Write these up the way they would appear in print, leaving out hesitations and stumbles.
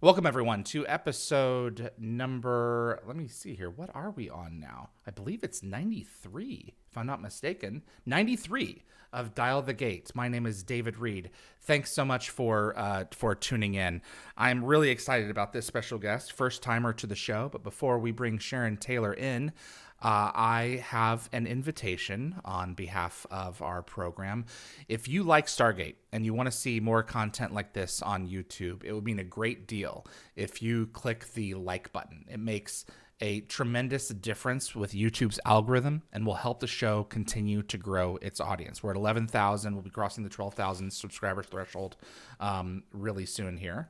Welcome, everyone, to episode number, let me see here. What are we on now? I believe it's 93, if I'm not mistaken. 93 of Dial the Gate. My name is David Reed. Thanks so much for tuning in. I'm really excited about this special guest, first timer to the show. But before we bring Sharon Taylor in, I have an invitation on behalf of our program. If you like Stargate and you want to see more content like this on YouTube, it would mean a great deal if you click the like button. It makes a tremendous difference with YouTube's algorithm and will help the show continue to grow its audience. We're at 11,000. We'll be crossing the 12,000 subscriber threshold really soon here.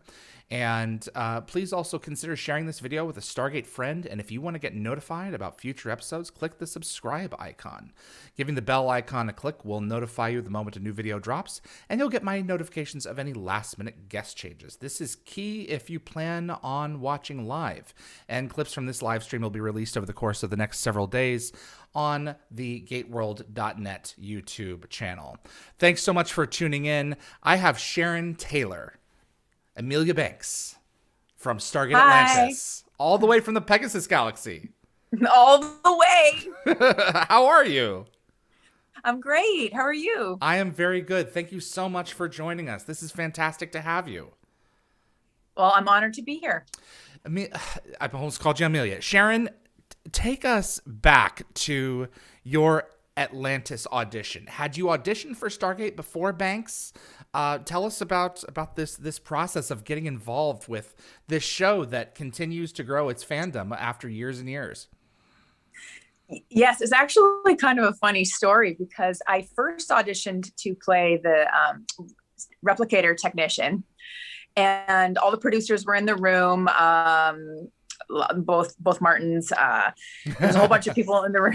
And please also consider sharing this video with a Stargate friend. And if you want to get notified about future episodes, click the subscribe icon. Giving the bell icon a click will notify you the moment a new video drops, and you'll get my notifications of any last-minute guest changes. This is key if you plan on watching live. And clips from this live stream will be released over the course of the next several days on the gateworld.net YouTube channel. Thanks so much for tuning in. I have Sharon Taylor, Amelia Banks from Stargate Atlantis, all the way from the Pegasus Galaxy. All the way. How are you? I'm great. How are you? I am very good. Thank you so much for joining us. This is fantastic to have you. Well, I'm honored to be here. I almost called you Amelia. Sharon, take us back to your Atlantis audition. Had you auditioned for Stargate before Banks? Tell us about this process of getting involved with this show that continues to grow its fandom after years and years. Yes, it's actually kind of a funny story because I first auditioned to play the replicator technician, and all the producers were in the room. Both Martins. There was a whole bunch of people in the room.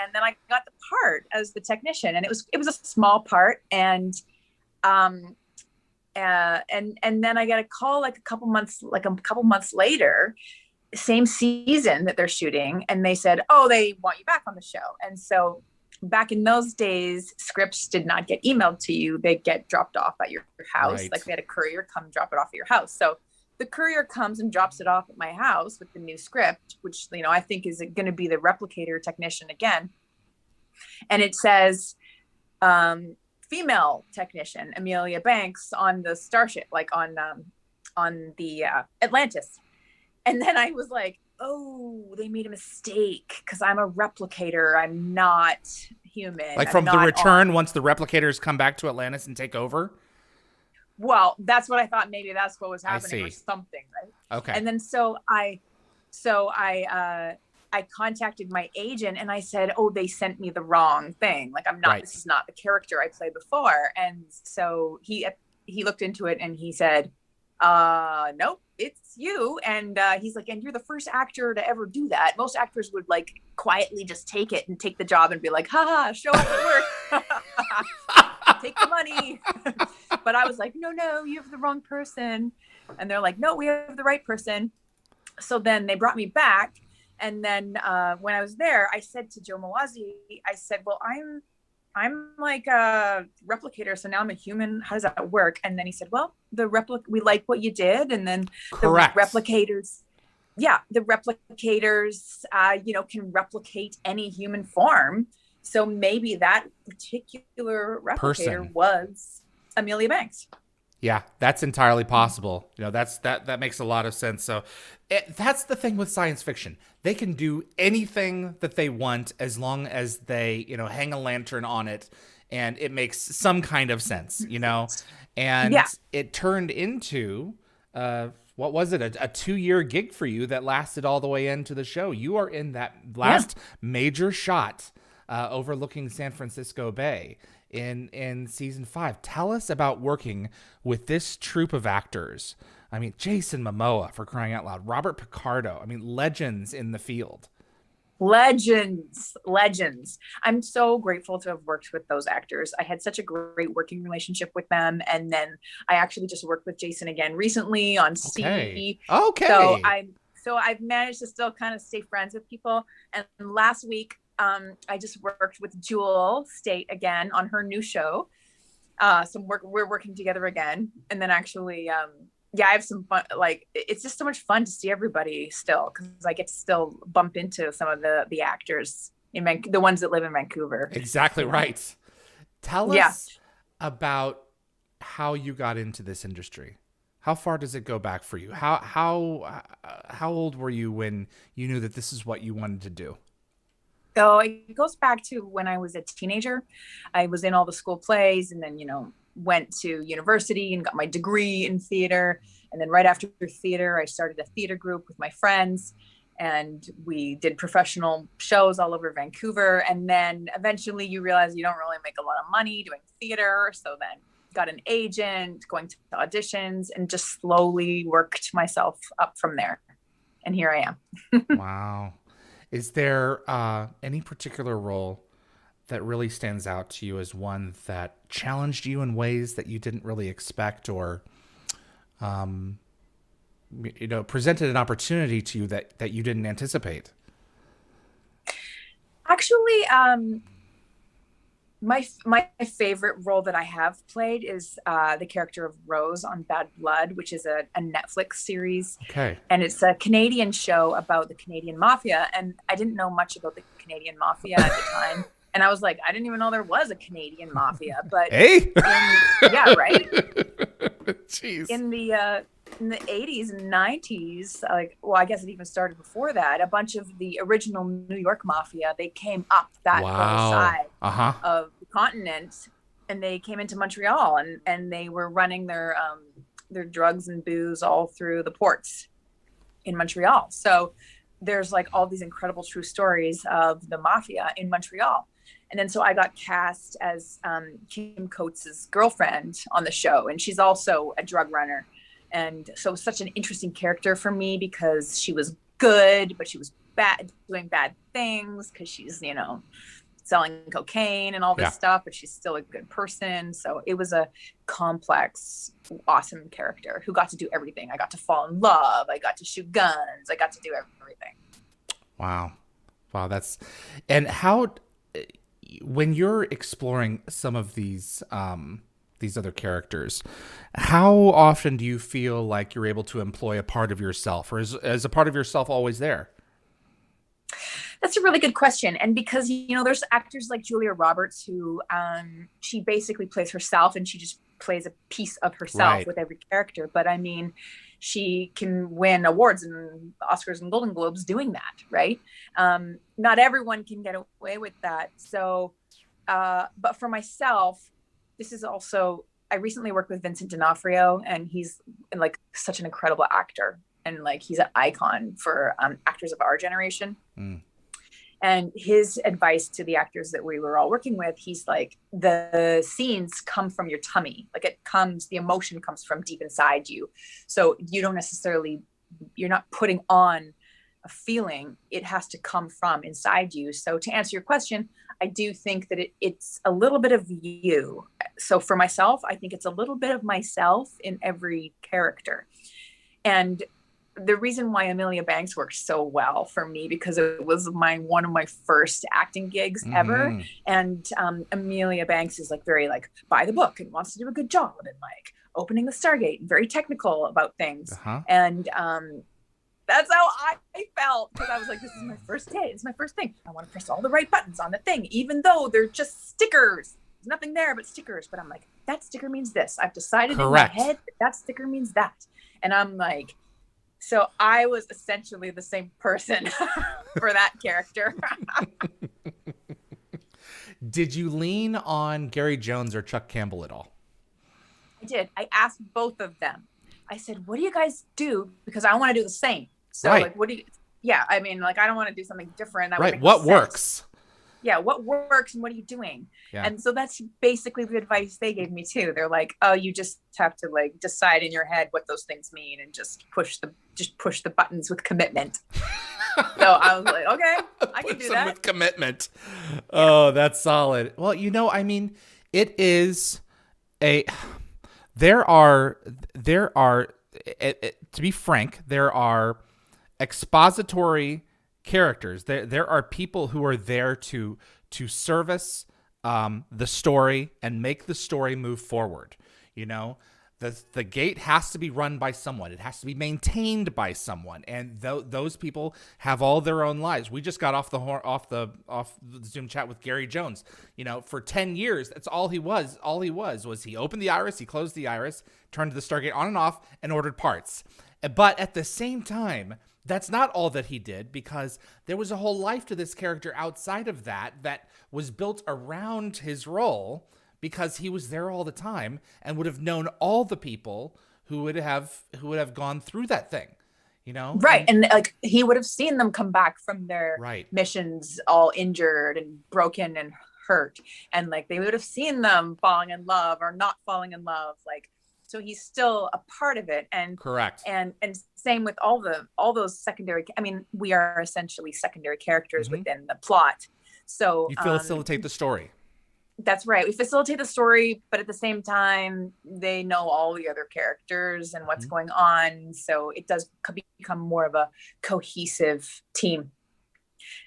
And then I got the part as the technician, and it was a small part. And then I got a call like a couple months later, same season that they're shooting, and they said, "Oh, they want you back on the show." And so back in those days, scripts did not get emailed to you; they get dropped off at your house. Right. Like they had a courier come drop it off at your house. So the courier comes and drops it off at my house with the new script, which, I think is going to be the replicator technician again. And it says, female technician, Amelia Banks, on the starship, like on the Atlantis. And then I was like, oh, they made a mistake because I'm a replicator. I'm not human. Like from the return, once the replicators come back to Atlantis and take over? Well, that's what I thought. Maybe that's what was happening or something, right? Okay. And then so I contacted my agent and I said, "Oh, they sent me the wrong thing. Like I'm not. Right. This is not the character I played before." And so he looked into it and he said, "Nope, it's you." And he's like, "And you're the first actor to ever do that. Most actors would like quietly just take it and take the job and be like, ha, show up at work." Take the money. But I was like, no, you have the wrong person. And they're like, "No, we have the right person." So then they brought me back. And then when I was there, I said to Joe Mawazzi, I said, "Well, I'm like a replicator, so now I'm a human. How does that work?" And then he said, "Well, we like what you did." And then Correct. The replicators can replicate any human form. So maybe that particular replicator was Amelia Banks. Yeah, that's entirely possible. That makes a lot of sense. So that's the thing with science fiction. They can do anything that they want as long as they, hang a lantern on it and it makes some kind of sense, And yeah. It turned into, what was it? A 2-year gig for you that lasted all the way into the show. You are in that last major shot overlooking San Francisco Bay in season 5. Tell us about working with this troupe of actors. I mean, Jason Momoa, for crying out loud, Robert Picardo. I mean, legends in the field. Legends. I'm so grateful to have worked with those actors. I had such a great working relationship with them. And then I actually just worked with Jason again recently on C. Okay. So I've managed to still kind of stay friends with people. And last week, I just worked with Jewel Staite again on her new show. We're working together again. And then actually yeah, I have some fun. Like, it's just so much fun to see everybody still, because I get to still bump into some of the actors in the ones that live in Vancouver. Exactly You know? right. Tell Yeah. us about how you got into this industry. How far does it go back for you? How old were you when you knew that this is what you wanted to do? So it goes back to when I was a teenager. I was in all the school plays, and then, went to university and got my degree in theater. And then right after theater, I started a theater group with my friends, and we did professional shows all over Vancouver. And then eventually you realize you don't really make a lot of money doing theater. So then got an agent, going to auditions, and just slowly worked myself up from there. And here I am. Wow. Is there any particular role that really stands out to you as one that challenged you in ways that you didn't really expect, or presented an opportunity to you that you didn't anticipate? Actually, my favorite role that I have played is the character of Rose on Bad Blood, which is a Netflix series. Okay. And it's a Canadian show about the Canadian mafia. And I didn't know much about the Canadian mafia at the time. And I was like, I didn't even know there was a Canadian mafia. But hey, yeah, right. Jeez. In the 80s and 90s, I guess it even started before that, a bunch of the original New York mafia, they came up that whole side of the continent, and they came into Montreal, and they were running their drugs and booze all through the ports in Montreal. So there's like all these incredible true stories of the mafia in Montreal. And then so I got cast as Kim Coates' girlfriend on the show, and she's also a drug runner. And so it was such an interesting character for me, because she was good, but she was bad, doing bad things, because she's, selling cocaine and all this stuff, but she's still a good person. So it was a complex, awesome character who got to do everything. I got to fall in love. I got to shoot guns. I got to do everything. Wow. And how, when you're exploring some of these other characters, how often do you feel like you're able to employ a part of yourself, or is a part of yourself always there? That's a really good question. And because, there's actors like Julia Roberts who she basically plays herself, and she just plays a piece of herself with every character. But I mean, she can win awards and Oscars and Golden Globes doing that, right? Not everyone can get away with that. So, but for myself, this is also, I recently worked with Vincent D'Onofrio, and he's like such an incredible actor, and like he's an icon for actors of our generation. And his advice to the actors that we were all working with, he's like, the scenes come from your tummy. Like the emotion comes from deep inside you. So you don't necessarily, you're not putting on a feeling. It has to come from inside you. So to answer your question, I do think that it's a little bit of you. So for myself, I think it's a little bit of myself in every character. And the reason why Amelia Banks worked so well for me, because it was one of my first acting gigs ever. And Amelia Banks is like very like by the book and wants to do a good job, and like opening the Stargate, very technical about things. And that's how I felt, because I was like, this is my first day. It's my first thing. I want to press all the right buttons on the thing, even though they're just stickers. There's nothing there but stickers. But I'm like, that sticker means this. I've decided in my head that sticker means that. And I'm like, so I was essentially the same person for that character. Did you lean on Gary Jones or Chuck Campbell at all? I did. I asked both of them. I said, what do you guys do? Because I want to do the same. So like, what do you, I mean, like, I don't want to do something different. What works? Yeah. What works and what are you doing? Yeah. And so that's basically the advice they gave me too. They're like, oh, you just have to like decide in your head what those things mean, and just push the buttons with commitment. So I was like, okay, I can do that with commitment. Oh, that's solid. Well, I mean, it is there are, to be frank, there are expository characters. There are people who are there to service the story and make the story move forward. The gate has to be run by someone. It has to be maintained by someone, and those people have all their own lives. We just got off the Zoom chat with Gary Jones. For 10 years, that's all he was. All he was he opened the iris, he closed the iris, turned the Stargate on and off, and ordered parts. But at the same time, that's not all that he did, because there was a whole life to this character outside of that was built around his role, because he was there all the time and would have known all the people who would have gone through that thing, Right. And like, he would have seen them come back from their Right. missions all injured and broken and hurt. And like, they would have seen them falling in love or not falling in love. Like, so he's still a part of it. And correct. And same with all those secondary. I mean, we are essentially secondary characters within the plot. So you facilitate the story. That's right. We facilitate the story, but at the same time, they know all the other characters and what's going on. So it does become more of a cohesive team.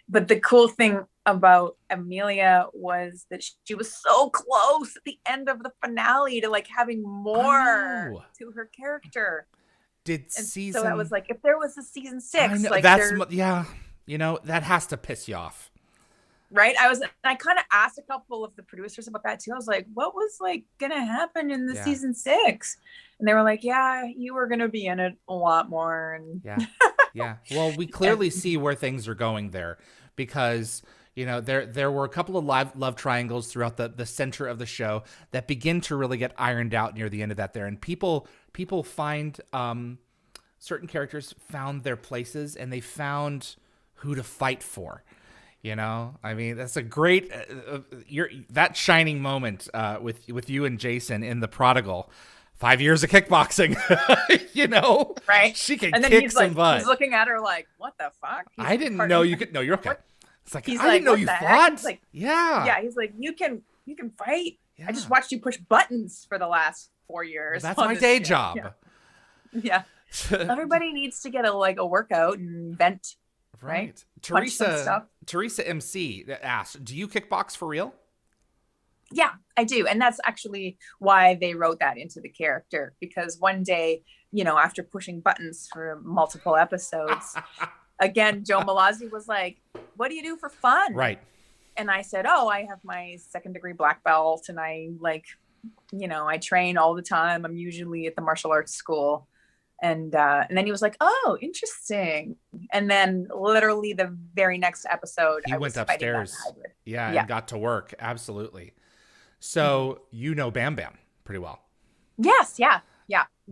But the cool thing about Amelia was that she was so close at the end of the finale to like having more to her character. So I was like, if there was a season 6, like that has to piss you off. Right. I kind of asked a couple of the producers about that too. I was like, what was like going to happen in the season 6? And they were like, yeah, you were going to be in it a lot more. And yeah. Well, we clearly see where things are going there, because, there were a couple of love triangles throughout the center of the show that begin to really get ironed out near the end of that there. And people find, certain characters found their places, and they found who to fight for. I mean, that's a great that shining moment with you and Jason in The Prodigal. 5 years of kickboxing, right? She can and then kick some butt. He's looking at her like, "What the fuck?" I didn't know you could. No, you're okay. What? It's like, he's I didn't know you fought. He's like, yeah. He's like, you can fight. Yeah. I just watched you push buttons for the last 4 years. Well, that's my day job. Yeah. Everybody needs to get a workout and vent. Right. Teresa MC asked, do you kickbox for real? Yeah, I do. And that's actually why they wrote that into the character, because one day, after pushing buttons for multiple episodes, again, Joe Malazzi was like, what do you do for fun? Right. And I said, I have my 2nd degree black belt, and I I train all the time. I'm usually at the martial arts school. And then he was like, oh, interesting. And then literally the very next episode, he went upstairs. And got to work. Absolutely. So Bam Bam pretty well. Yes. Yeah.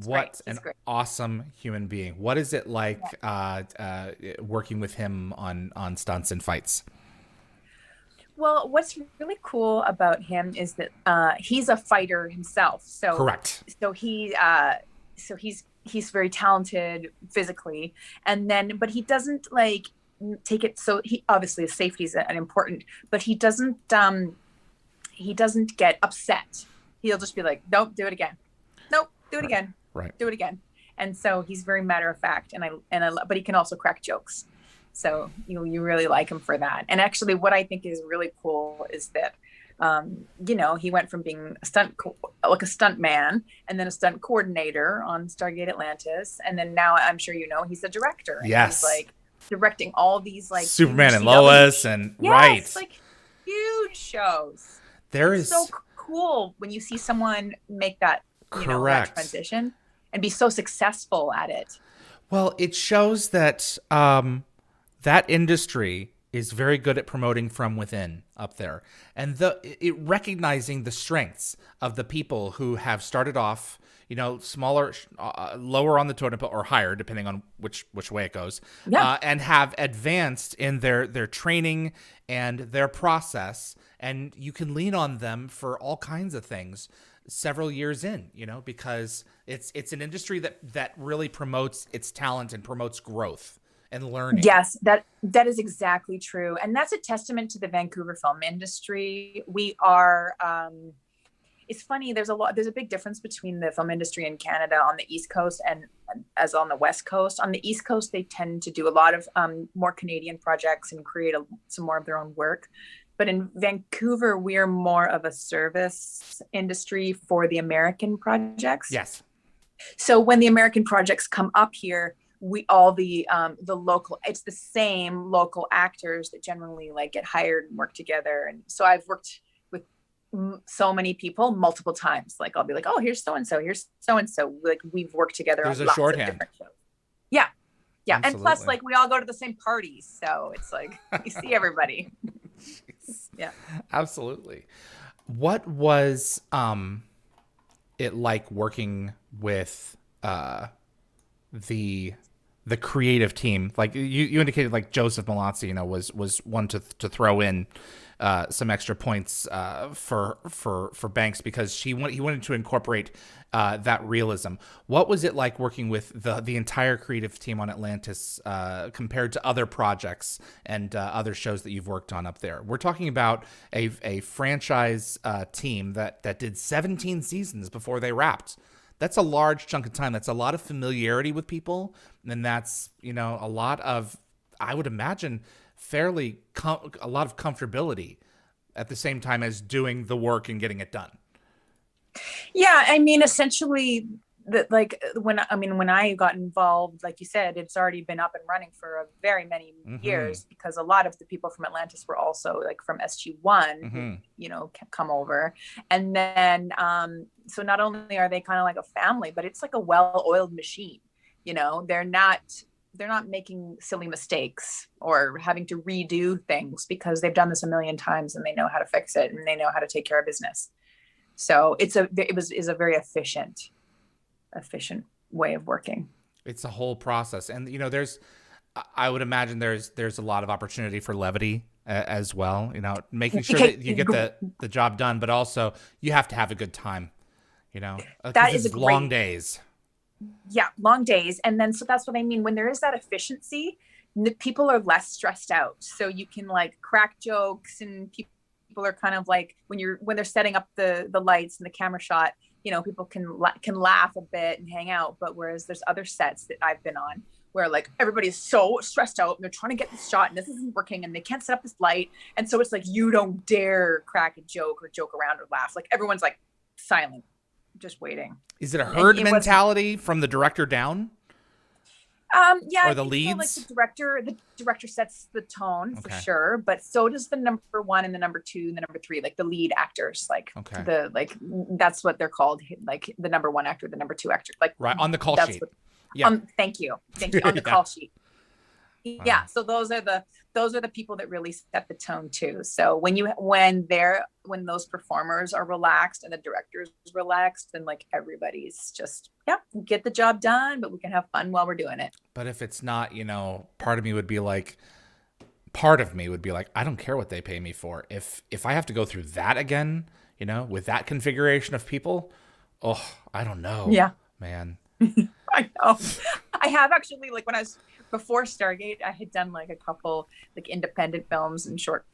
What an awesome human being. What is it like working with him on stunts and fights? Well, what's really cool about him is that he's a fighter himself. So correct. So he's very talented physically, but he doesn't take it. So he obviously safety is an important, but he doesn't get upset. He'll just be like, nope, do it again. Nope, do it again. Right. Do it again. And so he's very matter of fact, but he can also crack jokes. So you really like him for that. And actually what I think is really cool is that he went from being a stunt man, and then a stunt coordinator on Stargate Atlantis, and then now I'm sure he's a director. Yes, he's directing all these Superman and Lois and right, huge shows. It's so cool when you see someone make that that transition and be so successful at it. Well, it shows that that industry is very good at promoting from within up there, and recognizing the strengths of the people who have started off, smaller, lower on the totem pole or higher, depending on which way it goes, and have advanced in their training and their process, and you can lean on them for all kinds of things several years in, because it's an industry that really promotes its talent and promotes growth and learning. Yes, that is exactly true. And that's a testament to the Vancouver film industry. We are, it's funny, there's a big difference between the film industry in Canada on the East Coast and as on the West Coast. On the East Coast, they tend to do a lot of more Canadian projects and create some more of their own work. But in Vancouver, we're more of a service industry for the American projects. Yes. So when the American projects come up here, we all the local, it's the same local actors that generally like get hired and work together. And so I've worked with so many people multiple times. Like I'll be like, oh, here's so and so, here's so and so. Like we've worked together. There's on a lots shorthand. of different shows. Yeah, yeah. Absolutely. And plus, like we all go to the same parties, so it's like you see everybody. Yeah, absolutely. What was it like working with the creative team? Like you indicated, like Joseph Malazzi, you know, was one to throw in some extra points for Banks, because he wanted to incorporate that realism. What was it like working with the entire creative team on Atlantis compared to other projects and other shows that you've worked on up there? We're talking about a franchise team that did 17 seasons before they wrapped. That's a large chunk of time. That's a lot of familiarity with people. And that's, you know, a lot of, I would imagine, a lot of comfortability at the same time as doing the work and getting it done. Yeah. I mean, essentially when I got involved, like you said, it's already been up and running for a very many years, because a lot of the people from Atlantis were also like from SG1, who, you know, come over. And then, so not only are they kind of like a family, but it's like a well-oiled machine. You know, they're not making silly mistakes or having to redo things, because they've done this a million times and they know how to fix it and they know how to take care of business. So is a very efficient way of working. It's a whole process. And, you know, I would imagine there's a lot of opportunity for levity as well, you know, making sure that you get the job done, but also you have to have a good time, you know, that is long days. Yeah. Long days. And then, so that's what I mean. When there is that efficiency, people are less stressed out. So you can like crack jokes, and people are kind of like, when they're setting up the lights and the camera shot, you know, people can laugh a bit and hang out. But whereas there's other sets that I've been on where like everybody's so stressed out and they're trying to get this shot and this isn't working and they can't set up this light. And so it's like, you don't dare crack a joke or joke around or laugh. Like everyone's like silent, just waiting. Is it a herd mentality from the director down? Yeah, or the leads. So, like the director sets the tone for sure, but so does the number 1 and the number 2 and the number 3, like the lead actors, like that's what they're called, like the number 1 actor, the number 2 actor, like right on the call sheet. Thank you on the call sheet. Yeah, so those are the people that really set the tone too. So when those performers are relaxed and the director's relaxed, then like everybody's just get the job done, but we can have fun while we're doing it. But if it's not, you know, part of me would be like, I don't care what they pay me for. If I have to go through that again, you know, with that configuration of people, I don't know. Yeah, man. I know. I have actually, like when I was before Stargate, I had done like a couple like independent films and short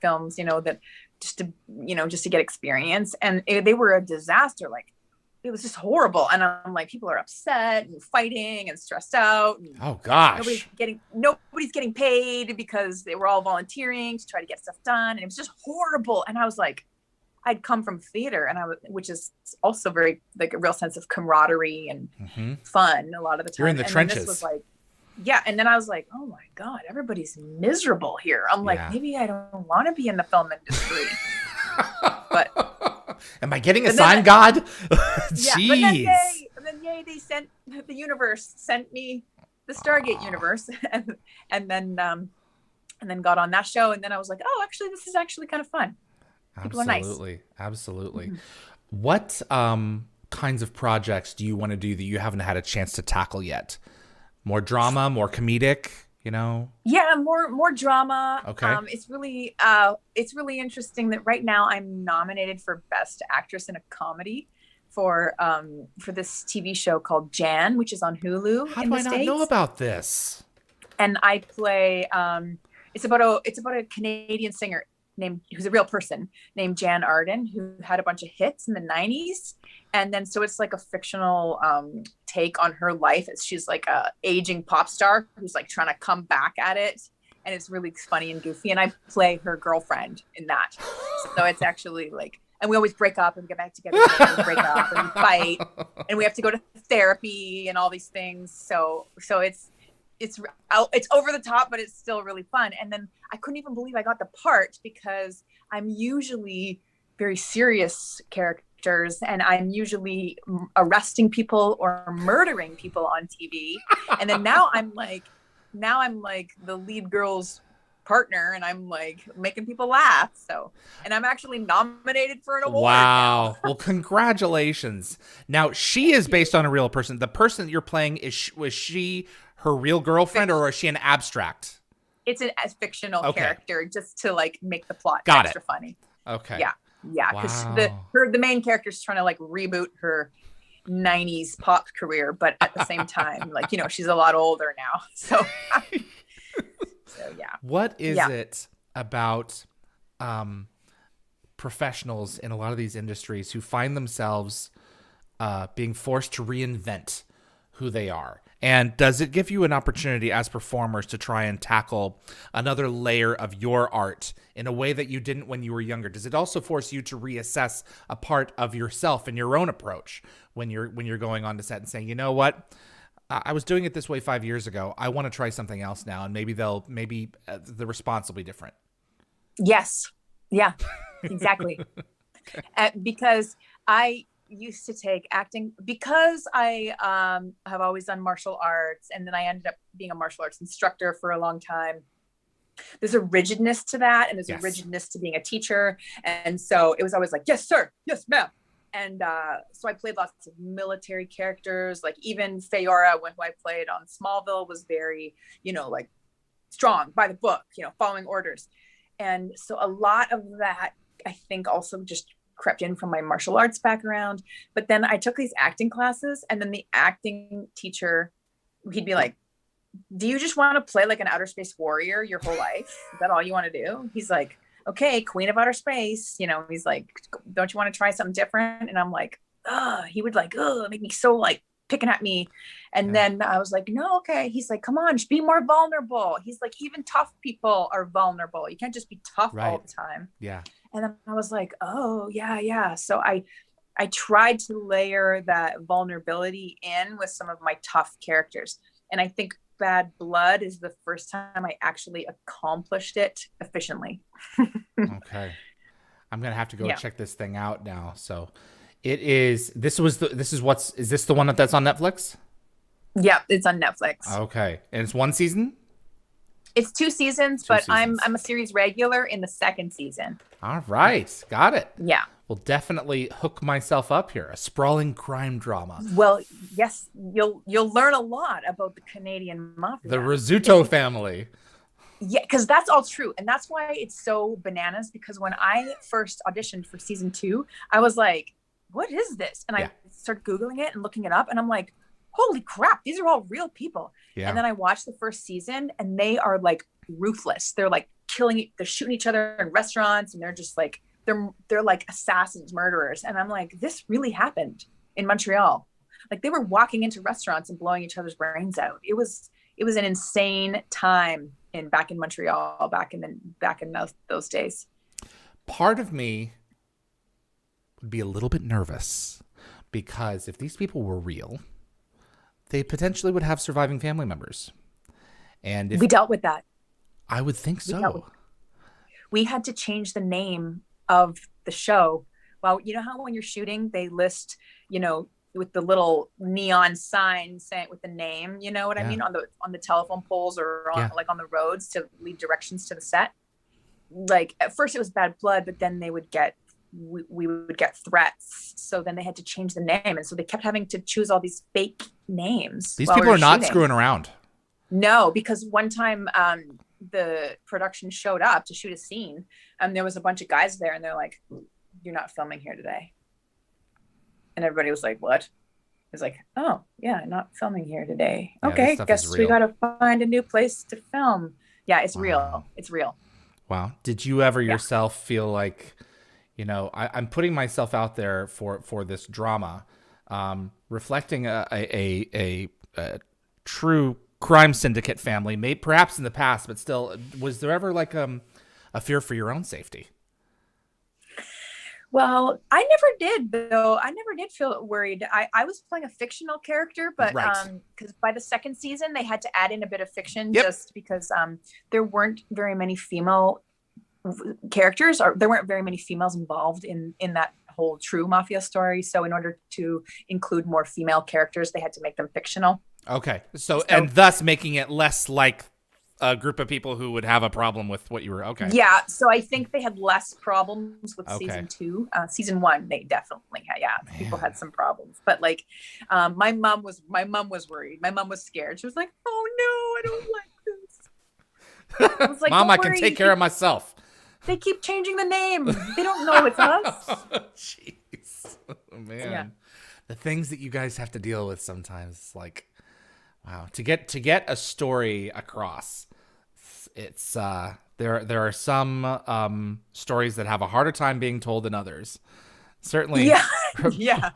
films, you know, that just to get experience, and they were a disaster. Like it was just horrible, and I'm like, people are upset and fighting and stressed out. And oh gosh, nobody's getting paid because they were all volunteering to try to get stuff done, and it was just horrible. And I was like, I'd come from theater, which is also very like a real sense of camaraderie and fun a lot of the time. You're in the trenches. This was like, yeah. And then I was like, oh my God, everybody's miserable here. I'm like, maybe I don't want to be in the film industry. But am I getting a sign, God? Jeez. But then they sent the universe sent me the Stargate universe, and then got on that show. And then I was like, oh, actually, this is actually kind of fun. People are nice. Absolutely. Mm-hmm. What kinds of projects do you want to do that you haven't had a chance to tackle yet? More drama, more comedic, you know? Yeah, more drama. Okay. It's really interesting that right now I'm nominated for Best Actress in a Comedy for this TV show called Jan, which is on Hulu. How do I not know about this? And I play it's about a Canadian singer who's a real person named Jan Arden, who had a bunch of hits in the 90s. And then, so it's like a fictional take on her life. She's like a aging pop star who's like trying to come back at it. And it's really funny and goofy. And I play her girlfriend in that. So it's actually like And we always break up and get back together and we break up and we fight and we have to go to therapy and all these things. So it's over the top, but it's still really fun. And then I couldn't even believe I got the part because I'm usually very serious characters and I'm usually arresting people or murdering people on TV. And then now I'm like the lead girl's partner and I'm like making people laugh. So, and I'm actually nominated for an award. Wow. Now. Well, congratulations. Now, she is based on a real person. The person that you're playing, was she her real girlfriend or is she an abstract? It's a fictional character just to like make the plot extra funny. Okay. Yeah. Yeah. Because Wow. the main character is trying to like reboot her 90s pop career, but at the same time, like, you know, she's a lot older now. So yeah. What is it about professionals in a lot of these industries who find themselves being forced to reinvent who they are? And does it give you an opportunity as performers to try and tackle another layer of your art in a way that you didn't when you were younger? Does it also force you to reassess a part of yourself and your own approach when you're going on to set and saying, you know what? I was doing it this way 5 years ago. I want to try something else now, and maybe the response will be different. Yes. Yeah, exactly. Because I used to take acting because I have always done martial arts, and then I ended up being a martial arts instructor for a long time. There's a rigidness to that, and there's a rigidness to being a teacher. And so it was always like, yes, sir. Yes, ma'am. And so I played lots of military characters, like even Feyora, who I played on Smallville, was very, you know, like strong by the book, you know, following orders. And so a lot of that, I think, also just crept in from my martial arts background. But then I took these acting classes, and then the acting teacher, he'd be like, do you just want to play like an outer space warrior your whole life? Is that all you want to do? He's like, okay, Queen of Outer Space, you know, he's like, don't you want to try something different? And I'm like, he would like, make me so like picking at me. And then I was like, no, okay. He's like, come on, just be more vulnerable. He's like, even tough people are vulnerable. You can't just be tough all the time. Yeah. And then I was like, oh yeah. So I tried to layer that vulnerability in with some of my tough characters. And I think Bad Blood is the first time I actually accomplished it efficiently. Okay. I'm going to have to go check this thing out now. So is this the one that's on Netflix? Yeah, it's on Netflix. Okay. And it's one season? It's 2 seasons, but I'm a series regular in the 2nd season. All right. Got it. Yeah. Will definitely hook myself up here. A sprawling crime drama. Well, yes, you'll learn a lot about the Canadian mafia. The Rizzuto family. Yeah, because that's all true. And that's why it's so bananas, because when I first auditioned for season 2, I was like, what is this? And I started Googling it and looking it up, and I'm like, holy crap, these are all real people. Yeah. And then I watched the first season, and they are like ruthless. They're like they're shooting each other in restaurants, and they're just like, they're like assassins, murderers. And I'm like, this really happened in Montreal. Like they were walking into restaurants and blowing each other's brains out. It was an insane time back in Montreal, back in those days. Part of me would be a little bit nervous because if these people were real, they potentially would have surviving family members. And if we dealt with that. I would think so. We had to change the name of the show. Well, you know how when you're shooting, they list, you know, with the little neon sign saying with the name, you know what I mean, on the telephone poles or on like on the roads to lead directions to the set. Like at first it was Bad Blood, but then we would get threats. So then they had to change the name, and so they kept having to choose all these fake names. These people are not screwing around. No, because one time the production showed up to shoot a scene, and there was a bunch of guys there, and they're like, "You're not filming here today." And everybody was like, what? It's like, oh, yeah, not filming here today. Yeah, okay, guess we got to find a new place to film. Yeah, it's real. It's real. Wow. Did you ever yourself feel like, you know, I'm putting myself out there for this drama, reflecting a true crime syndicate family, maybe perhaps in the past, but still, was there ever like a fear for your own safety? Well, I never did though. I never did feel worried. I was playing a fictional character, but Right. because by the second season they had to add in a bit of fiction Yep. just because there weren't very many female characters, or there weren't very many females involved in that whole true mafia story. So in order to include more female characters, they had to make them fictional. Okay. So and thus making it less like a group of people who would have a problem with what you were. Okay. Yeah. So I think they had less problems with Okay. season 2. Season 1, they definitely had. Yeah, Man. people had some problems. But like, my mom was worried. My mom was scared. She was like, "Oh no, I don't like this." I was like, Mom, "Don't I can worry. take care of myself. They keep changing the name. They don't know it's us." Jeez. Oh, man. Yeah. The things that you guys have to deal with sometimes, like, wow. To get a story across, it's there are some stories that have a harder time being told than others. Certainly. Yeah. Yeah.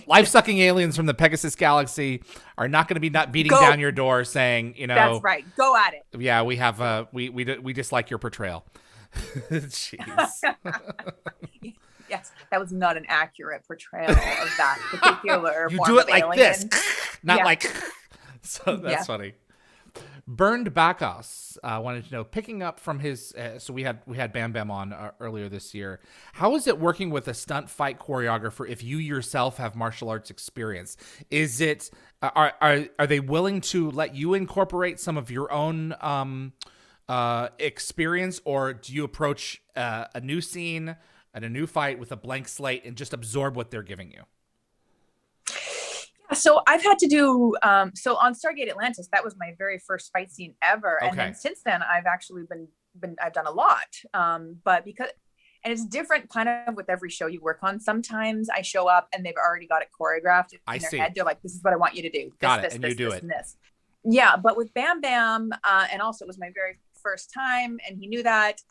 Life-sucking aliens from the Pegasus Galaxy are not going to be beating down your door saying, That's right. Go at it. Yeah, we have we dislike your portrayal. Jeez. Yes, that was not an accurate portrayal of that particular You form do it of like alien. this, not Yeah. like. So that's funny. Burned Backhouse wanted to know, picking up from his. So we had Bam Bam on earlier this year. How is it working with a stunt fight choreographer if you yourself have martial arts experience? Is it are they willing to let you incorporate some of your own experience, or do you approach a new scene and a new fight with a blank slate and just absorb what they're giving you? So I've had to do so on Stargate Atlantis. That was my very first fight scene ever, and then since then I've actually been I've done a lot. But because and it's different kind of with every show you work on. Sometimes I show up and they've already got it choreographed in their head. They're like, "This is what I want you to do." Got it, and you do it. And this. Yeah, but with Bam Bam, and also it was my very first time, and he knew that.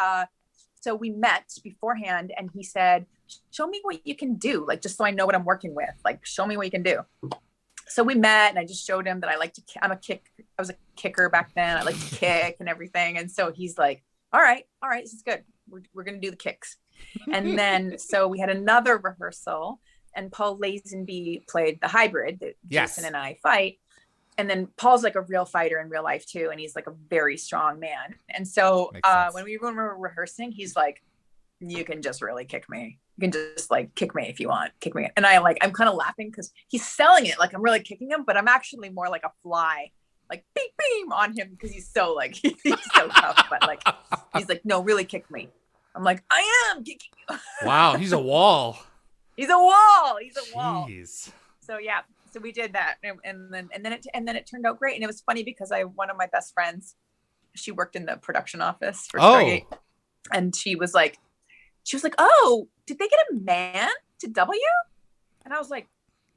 So we met beforehand, and he said, "Show me what you can do, like just so I know what I'm working with. Like, show me what you can do." So we met, and I just showed him that I like to. I was a kicker back then. I like to kick and everything, and so he's like, "All right, this is good. We're gonna do the kicks." And then so we had another rehearsal, and Paul Lazenby played the hybrid that Jason and I fight. And then Paul's like a real fighter in real life too, and he's like a very strong man. And so when we were rehearsing, he's like, "You can just really kick me. You can just like kick me if you want, kick me." And I'm kind of laughing because he's selling it like I'm really kicking him, but I'm actually more like a fly, like beam beam on him because he's so like he's so tough. But like he's like, "No, really kick me." I'm like, "I am kicking you." Wow, he's a wall. He's a wall. He's a wall. Jeez. So yeah. So we did that, and then it turned out great. And it was funny because one of my best friends, she worked in the production office for Stargate, and she was like, "Oh, did they get a man to W?" And I was like,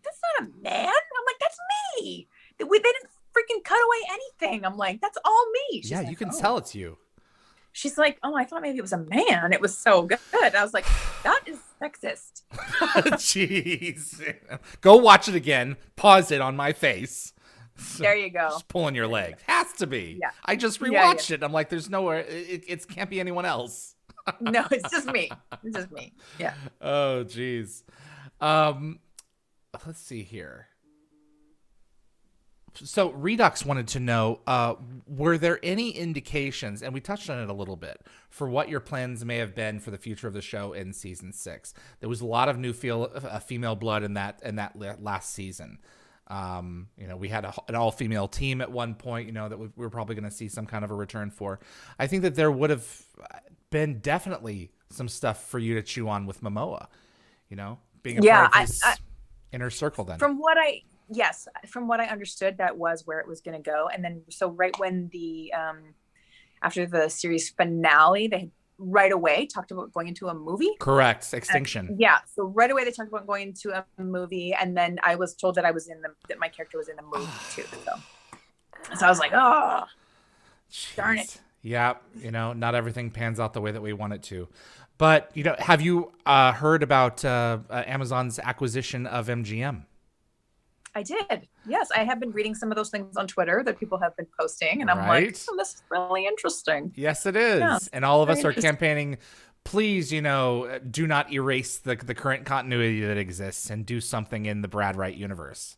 "That's not a man." I'm like, "That's me. They didn't freaking cut away anything." I'm like, "That's all me." She's like, you can tell it's you. She's like, "Oh, I thought maybe it was a man." It was so good. I was like, "That is sexist." Jeez. Go watch it again. Pause it on my face. There you go. Just pulling your leg. Has to be. Yeah. I just rewatched it. I'm like, there's nowhere. It can't be anyone else. No, it's just me. It's just me. Yeah. Oh, geez. Let's see here. So Redux wanted to know, were there any indications, and we touched on it a little bit, for what your plans may have been for the future of the show in season 6? There was a lot of new female blood in that last season. We had an all-female team at one point, that we were probably going to see some kind of a return for. I think that there would have been definitely some stuff for you to chew on with Momoa, being a part of his inner circle then. From what I understood, that was where it was going to go. And then, so right when after the series finale, they right away talked about going into a movie. Correct. Extinction. So right away they talked about going into a movie. And then I was told that that my character was in the movie too. So I was like, oh, darn it. Yeah. Not everything pans out the way that we want it to. But, have you heard about Amazon's acquisition of MGM? I did. Yes, I have been reading some of those things on Twitter that people have been posting, and I'm like, "Oh, this is really interesting." Yes, it is. Yeah, and all of us are campaigning please, do not erase the current continuity that exists and do something in the Brad Wright universe.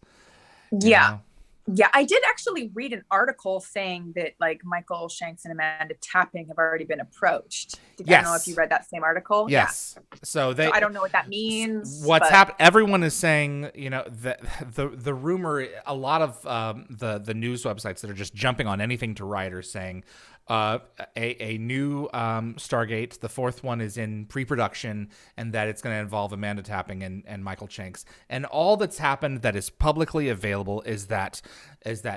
Yeah. Yeah, I did actually read an article saying that like Michael Shanks and Amanda Tapping have already been approached. I don't know if you read that same article. Yes. Yeah. So I don't know what that means. What's happened? Everyone is saying, that the rumor. A lot of the news websites that are just jumping on anything to write are saying a new Stargate. The fourth one is in pre-production, and that it's going to involve Amanda Tapping and Michael Shanks. And all that's happened that is publicly available is that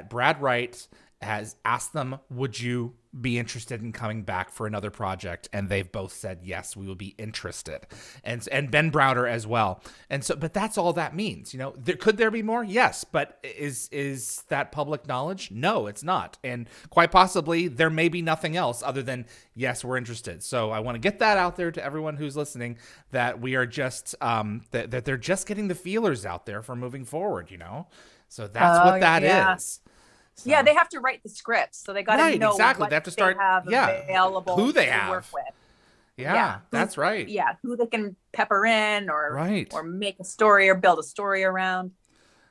Brad Wright has asked them, would you be interested in coming back for another project? And they've both said, yes, we will be interested. And Ben Browder as well. And so, but that's all that means, could there be more? Yes. But is that public knowledge? No, it's not. And quite possibly there may be nothing else other than, yes, we're interested. So I want to get that out there to everyone who's listening, that we are just, that they're just getting the feelers out there for moving forward, So that's what that is. So. Yeah, they have to write the scripts, so they got to know exactly. What they have to start, available, who they to have. work with. Yeah, that's right. Yeah, who they can pepper in, or make a story or build a story around.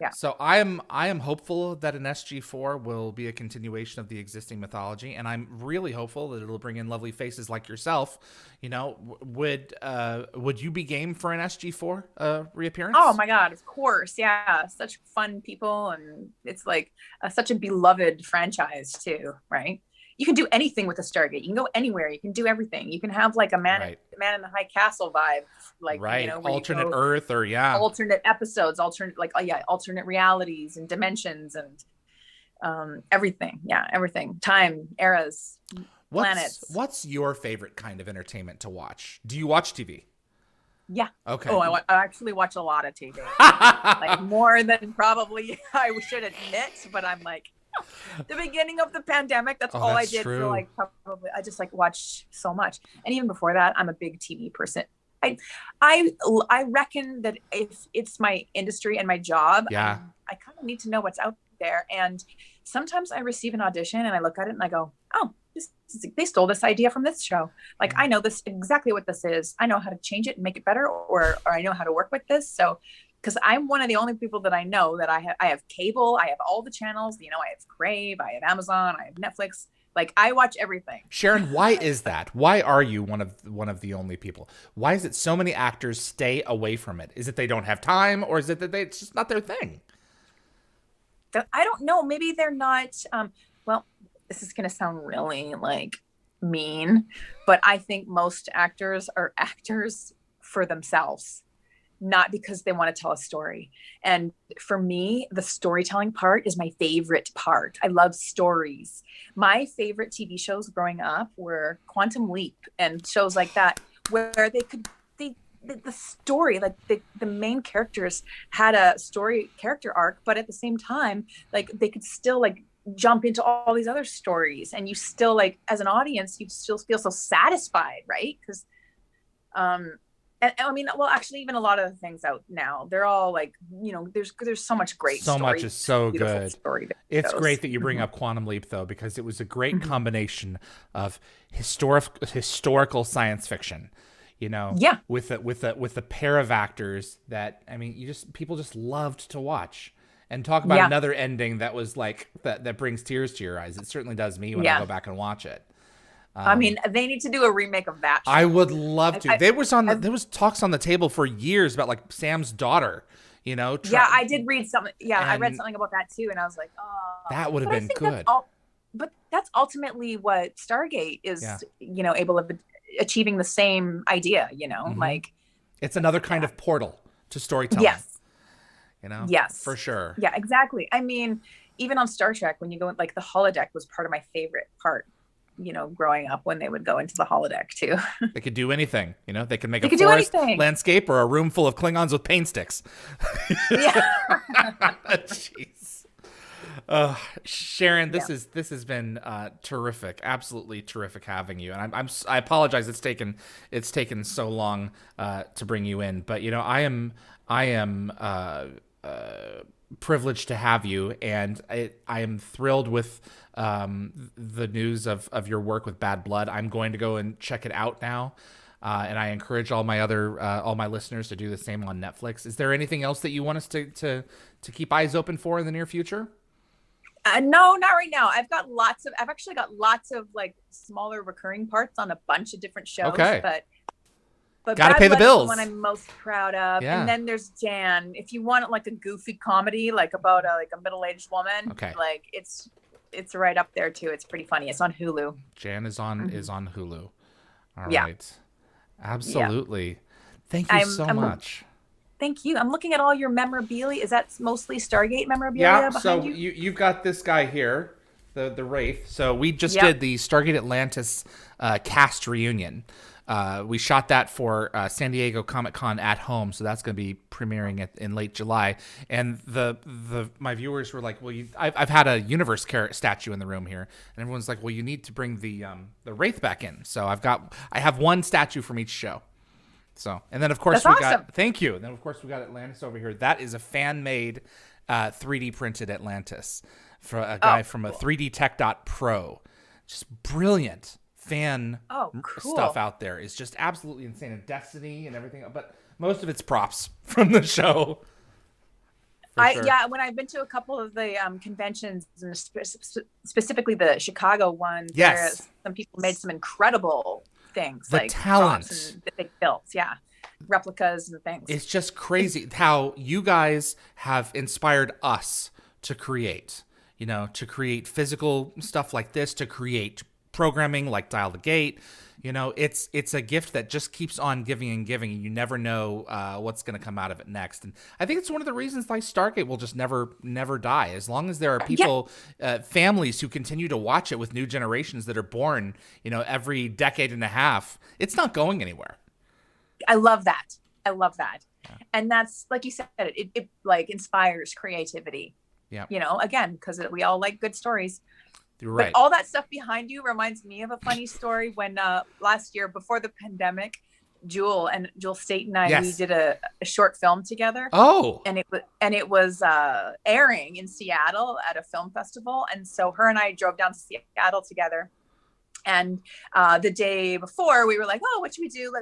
Yeah. So I am hopeful that an SG4 will be a continuation of the existing mythology, and I'm really hopeful that it'll bring in lovely faces like yourself. Would you be game for an SG4 reappearance? Oh my God, of course. Yeah, such fun people, and it's like such a beloved franchise too, right? You can do anything with a Stargate. You can go anywhere. You can do everything. You can have like a man in the High Castle vibe, like alternate Earth or alternate episodes, alternate realities and dimensions and everything. Yeah, everything. Time, eras, planets. What's your favorite kind of entertainment to watch? Do you watch TV? Yeah. Okay. Oh, I actually watch a lot of TV, like more than probably I should admit. But I'm like. The beginning of the pandemic, that's all I did for like probably I just like watched so much. And even before that, I'm a big TV person. I reckon that if it's my industry and my job, I kind of need to know what's out there. And sometimes I receive an audition and I look at it and I go, oh, they stole this idea from this show. Like I know this exactly what this is. I know how to change it and make it better, or I know how to work with this. So because I'm one of the only people that I know that I have cable, I have all the channels, I have Crave, I have Amazon, I have Netflix. Like I watch everything. Sharon, why is that? Why are you one of the only people? Why is it so many actors stay away from it? Is it they don't have time, or is it that it's just not their thing? I don't know. Maybe they're not. Well, this is going to sound really like mean, but I think most actors are actors for themselves. Not because they want to tell a story. And for me, the storytelling part is my favorite part. I love stories. My favorite TV shows growing up were Quantum Leap and shows like that, where the story, like the main characters had a character arc, but at the same time, like they could still like jump into all these other stories, and you still like, as an audience, you still feel so satisfied, right? Because and I mean, well, actually, even a lot of the things out now, they're all like, there's so much great so story. Much is so good. Story it's great that you bring up Quantum Leap, though, because it was a great combination of historical science fiction, with a pair of actors that, I mean, people just loved to watch. And talk about another ending that was like, that brings tears to your eyes. It certainly does me when I go back and watch it. I mean, they need to do a remake of that show. I would love to. There was talks on the table for years about like Sam's daughter, Yeah, I did read something. Yeah, I read something about that too, and I was like, oh, that would have been good. But that's ultimately what Stargate is, able of achieving the same idea. Like it's another kind of portal to storytelling. Yes. Yes, for sure. Yeah, exactly. I mean, even on Star Trek, when you go, like the holodeck was part of my favorite part. Growing up, when they would go into the holodeck too. They could do anything, they could make a forest landscape or a room full of Klingons with paint sticks. Yeah. Jeez. Sharon, this has been terrific, absolutely terrific having you. And I apologize it's taken so long to bring you in, but I am privileged to have you, and I am thrilled with the news of your work with Bad Blood. I'm going to go and check it out now. And I encourage all my listeners to do the same on Netflix. Is there anything else that you want us to keep eyes open for in the near future? No, not right now. I've actually got lots of like smaller recurring parts on a bunch of different shows. Okay. But Gotta Bad pay the Blood is bills. the one I'm most proud of. Yeah. And then there's Jan. If you want like a goofy comedy, like about a middle-aged woman, Okay. like it's right up there too. It's pretty funny. It's on Hulu. Jan is on Hulu. All Yeah. right. Absolutely. Thank you so much. Thank you. I'm looking at all your memorabilia. Is that mostly Stargate memorabilia behind you? You've got this guy here, the Wraith. So we just did the Stargate Atlantis cast reunion. We shot that for San Diego Comic-Con at home, so that's going to be premiering in late July. And my viewers were like, "Well, I've had a Universe statue in the room here," and everyone's like, "Well, you need to bring the Wraith back in." So I have one statue from each show. So, and then of course thank you. And then of course we got Atlantis over here. That is a fan-made 3D printed Atlantis for a guy from a 3dtech.pro. Just brilliant fan stuff out there. It's just absolutely insane. And Destiny and everything, but most of it's props from the show. Yeah, when I've been to a couple of the conventions, and specifically the Chicago one, where some people made some incredible things, the like talent that they built, replicas and things. It's just crazy how you guys have inspired us to create, to create physical stuff like this, to create programming like Dial the Gate. It's a gift that just keeps on giving and giving, and you never know what's going to come out of it next. And I think it's one of the reasons why Stargate will just never die. As long as there are people, families who continue to watch it with new generations that are born, every decade and a half, it's not going anywhere. I love that. Yeah. And that's, like you said, it like inspires creativity. Yeah. Again, because we all like good stories. You're right. But all that stuff behind you reminds me of a funny story when last year, before the pandemic, Jewel Staite and I, we did a short film together. Oh. And it was airing in Seattle at a film festival. And so her and I drove down to Seattle together. And the day before, we were like, "Oh, what should we do?"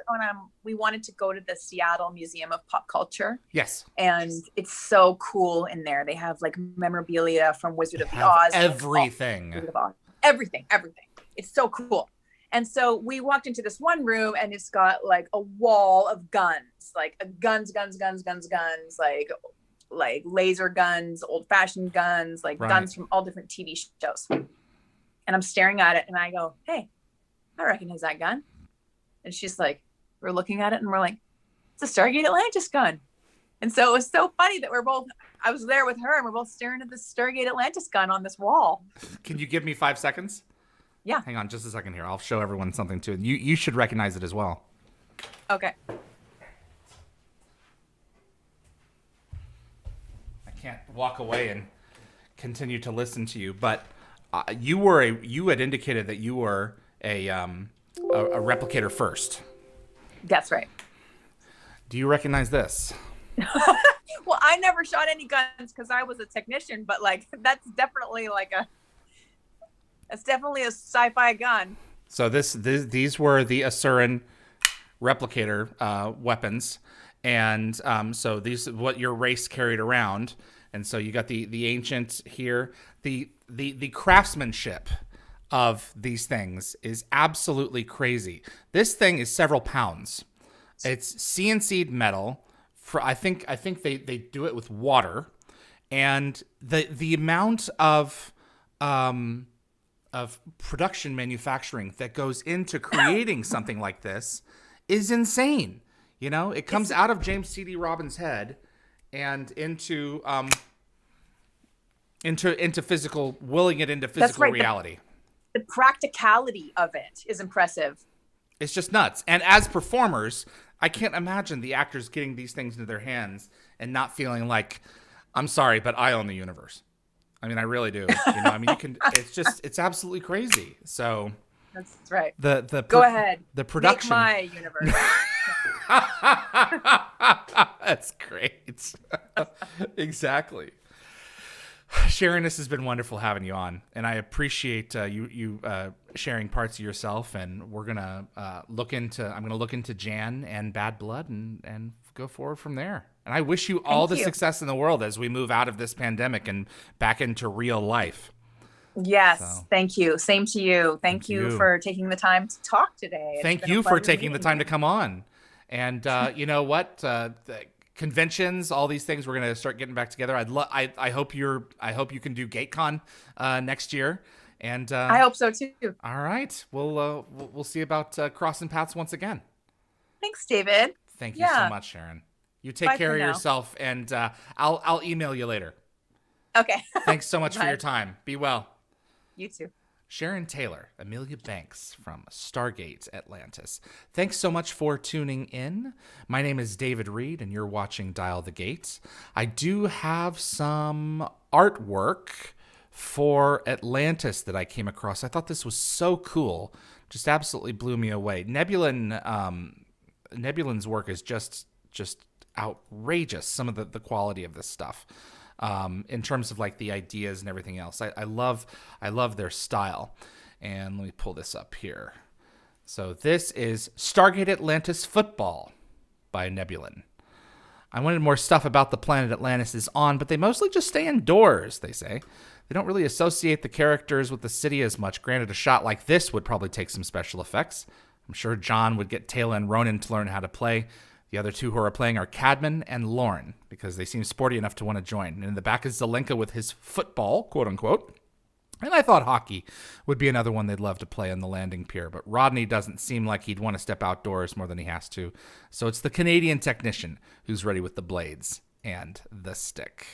We wanted to go to the Seattle Museum of Pop Culture. Yes. And it's so cool in there. They have like memorabilia from Wizard of Oz. Everything. Everything. It's so cool. And so we walked into this one room, and it's got like a wall of guns, like guns, like laser guns, old-fashioned guns, like guns from all different TV shows. And I'm staring at it, and I go, "Hey, I recognize that gun." And she's like, we're looking at it, and we're like, "It's a Stargate Atlantis gun." And so it was so funny that I was there with her, and we're both staring at this Stargate Atlantis gun on this wall. Can you give me 5 seconds? Yeah. Hang on just a second here. I'll show everyone something too. You should recognize it as well. Okay. I can't walk away and continue to listen to you, but you had indicated that you were a replicator first. That's right. Do you recognize this? Well, I never shot any guns because I was a technician, but like that's definitely a sci-fi gun. So these were the Asuran replicator weapons, and so these are what your race carried around. And so you got the ancient here. The craftsmanship of these things is absolutely crazy. This thing is several pounds. It's CNC'd metal. I think they do it with water, and the amount of production manufacturing that goes into creating something like this is insane. It comes out of James C.D. Robbins' head and into physical, willing it into physical reality. The practicality of it is impressive. It's just nuts. And as performers, I can't imagine the actors getting these things into their hands and not feeling like, I'm sorry, but I own the universe. I mean, I really do. You can. It's absolutely crazy. So that's right. Go ahead. The production. Make my universe. That's great. Exactly. Sharon, this has been wonderful having you on, and I appreciate you sharing parts of yourself. And we're gonna I'm gonna look into Jan and Bad Blood and go forward from there. And I wish you all the success in the world as we move out of this pandemic and back into real life. Yes, thank you. Same to you. Thank you for taking the time to talk today. Thank you for taking the time to come on. And you know what? The conventions, all these things, we're gonna start getting back together. I hope you can do GateCon next year. And I hope so too. All right, we'll see about crossing paths once again. Thanks, David. Thank you so much, Sharon. You take care of yourself, and I'll email you later. Okay. Thanks so much for your time. Be well. You too. Sharon Taylor, Amelia Banks from Stargate, Atlantis. Thanks so much for tuning in. My name is David Reed, and you're watching Dial the Gates. I do have some artwork for Atlantis that I came across. I thought this was so cool. Just absolutely blew me away. Nebulin's work is just outrageous, some of the quality of this stuff. In terms of like the ideas and everything else. I love their style. And let me pull this up here. So this is Stargate Atlantis Football by Nebulin. I wanted more stuff about the planet Atlantis is on, but they mostly just stay indoors, they say. They don't really associate the characters with the city as much. Granted, a shot like this would probably take some special effects. I'm sure John would get Taylor and Ronan to learn how to play. The other two who are playing are Cadman and Lauren, because they seem sporty enough to want to join. And in the back is Zelenka with his football, quote unquote. And I thought hockey would be another one they'd love to play on the landing pier, but Rodney doesn't seem like he'd want to step outdoors more than he has to. So it's the Canadian technician who's ready with the blades and the stick.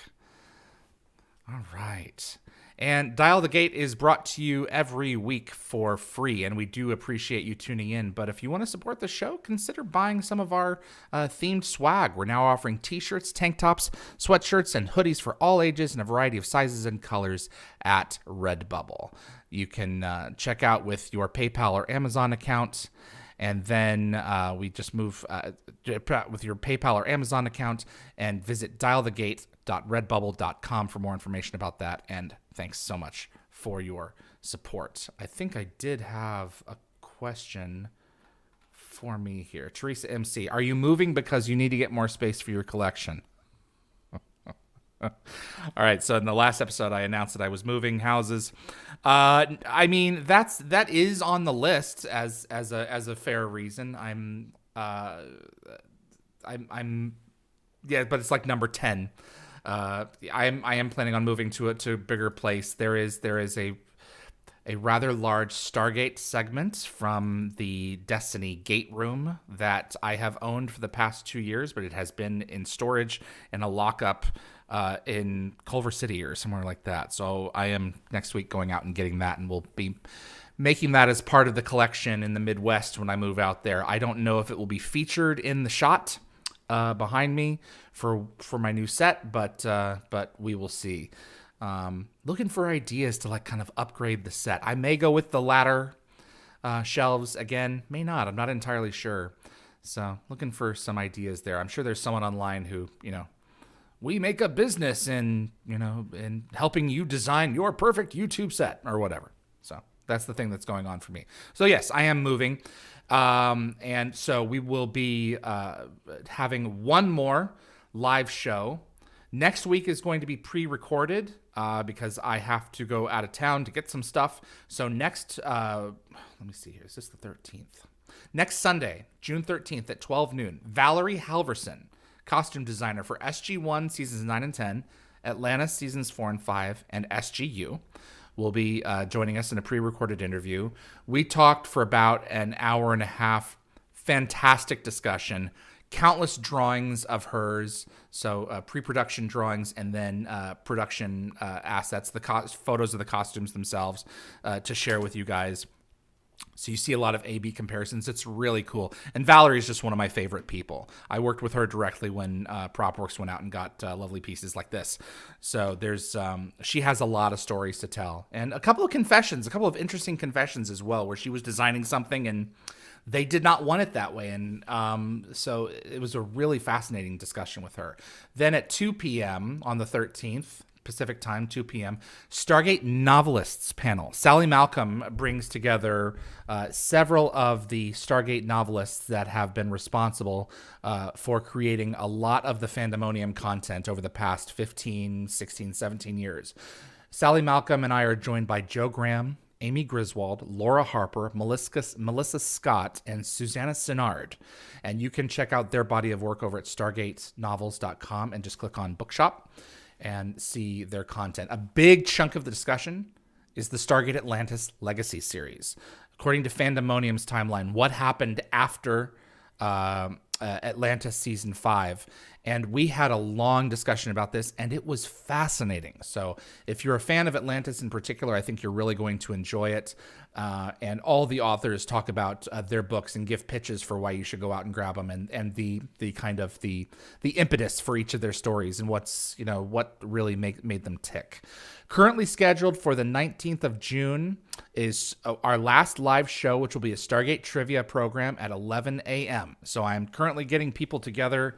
All right. And Dial the Gate is brought to you every week for free, and we do appreciate you tuning in. But if you want to support the show, consider buying some of our themed swag. We're now offering t-shirts, tank tops, sweatshirts, and hoodies for all ages in a variety of sizes and colors at Redbubble. You can check out with your PayPal or Amazon account. And then we just move with your PayPal or Amazon account and visit dialthegate.redbubble.com for more information about that. And thanks so much for your support. I think I did have a question for me here. Teresa MC, are you moving because you need to get more space for your collection? All right, so in the last episode, I announced that I was moving houses. I mean, that is on the list as a fair reason. Yeah, but it's like number 10. I am planning on moving to a bigger place. There is a rather large Stargate segment from the Destiny Gate Room that I have owned for the past 2 years, but it has been in storage in a lockup in Culver City or somewhere like that. So I am next week going out and getting that, and we'll be making that as part of the collection in the Midwest when I move out there. I don't know if it will be featured in the shot behind me for my new set, but we will see. Looking for ideas to like kind of upgrade the set. I may go with the ladder shelves again, may not. I'm not entirely sure. So looking for some ideas there. I'm sure there's someone online who, we make a business in helping you design your perfect YouTube set or whatever. So that's the thing that's going on for me. So yes, I am moving. And so we will be having one more live show. Next week is going to be pre-recorded because I have to go out of town to get some stuff. So next, let me see here. Is this the 13th? Next Sunday, June 13th at 12 noon, Valerie Halverson, costume designer for SG-1 seasons 9 and 10, Atlantis seasons 4 and 5, and SGU, will be joining us in a pre-recorded interview. We talked for about an hour and a half. Fantastic discussion. Countless drawings of hers, so pre-production drawings and then production assets, the photos of the costumes themselves to share with you guys. So you see a lot of A/B comparisons. It's really cool. And Valerie is just one of my favorite people. I worked with her directly when PropWorks went out and got lovely pieces like this. So she has a lot of stories to tell. And a couple of interesting confessions as well, where she was designing something and they did not want it that way. And so it was a really fascinating discussion with her. Then at 2 p.m. on the 13th, Pacific time, 2 p.m. Stargate Novelists panel. Sally Malcolm brings together several of the Stargate novelists that have been responsible for creating a lot of the Fandemonium content over the past 15, 16, 17 years. Sally Malcolm and I are joined by Joe Graham, Amy Griswold, Laura Harper, Melissa Scott, and Susanna Sinard. And you can check out their body of work over at stargatenovels.com and just click on Bookshop and see their content. A big chunk of the discussion is the Stargate Atlantis Legacy series. According to Fandemonium's timeline, what happened after Atlantis Season 5. And we had a long discussion about this, and it was fascinating. So if you're a fan of Atlantis in particular, I think you're really going to enjoy it. And all the authors talk about their books and give pitches for why you should go out and grab them, and the kind of the impetus for each of their stories and what really made them tick. Currently scheduled for the 19th of June is our last live show, which will be a Stargate trivia program at 11 a.m. So I'm currently getting people together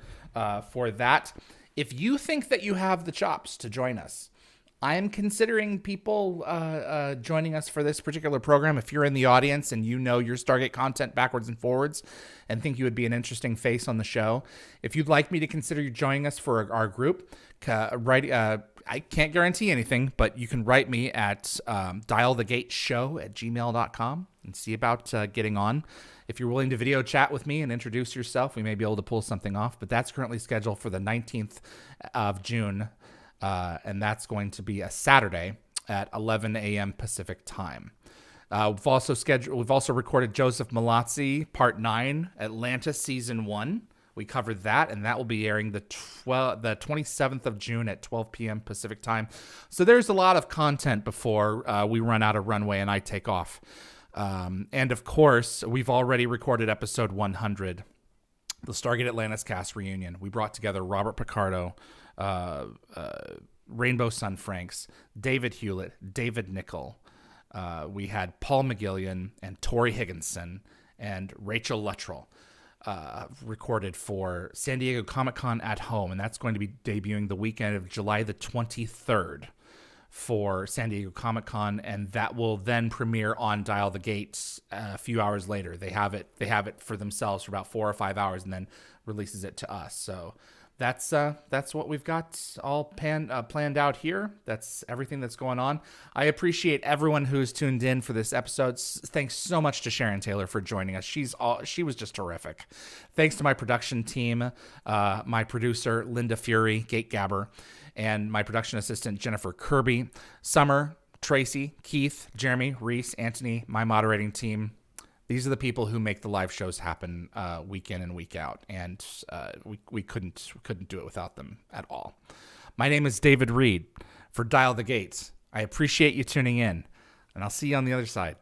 for that. If you think that you have the chops to join us, I am considering people joining us for this particular program. If you're in the audience and you know your Stargate content backwards and forwards and think you would be an interesting face on the show, if you'd like me to consider you joining us for our group, I can't guarantee anything, but you can write me at dialthegateshow@gmail.com and see about getting on. If you're willing to video chat with me and introduce yourself, we may be able to pull something off, but that's currently scheduled for the 19th of June. And that's going to be a Saturday at 11 a.m. Pacific time. We've also recorded Joseph Malazzi Part 9, Atlantis Season 1. We covered that, and that will be airing the 27th of June at 12 p.m. Pacific time. So there's a lot of content before we run out of runway and I take off. And of course, we've already recorded episode 100, the Stargate Atlantis cast reunion. We brought together Robert Picardo, Rainbow Sun Franks, David Hewlett, David Nichol. We had Paul McGillian and Tori Higginson and Rachel Luttrell recorded for San Diego Comic-Con at Home, and that's going to be debuting the weekend of July the 23rd for San Diego Comic-Con, and that will then premiere on Dial the Gates a few hours later. They have it for themselves for about 4 or 5 hours and then releases it to us. So that's what we've got all planned out here. That's everything that's going on. I appreciate everyone who's tuned in for this episode. Thanks so much to Sharon Taylor for joining us. She was just terrific. Thanks to my production team, my producer Linda Fury, Gate Gabber, and my production assistant Jennifer Kirby, Summer, Tracy, Keith, Jeremy, Reese, Anthony, my moderating team. These are the people who make the live shows happen week in and week out, and we couldn't do it without them at all. My name is David Reed for Dial the Gates. I appreciate you tuning in, and I'll see you on the other side.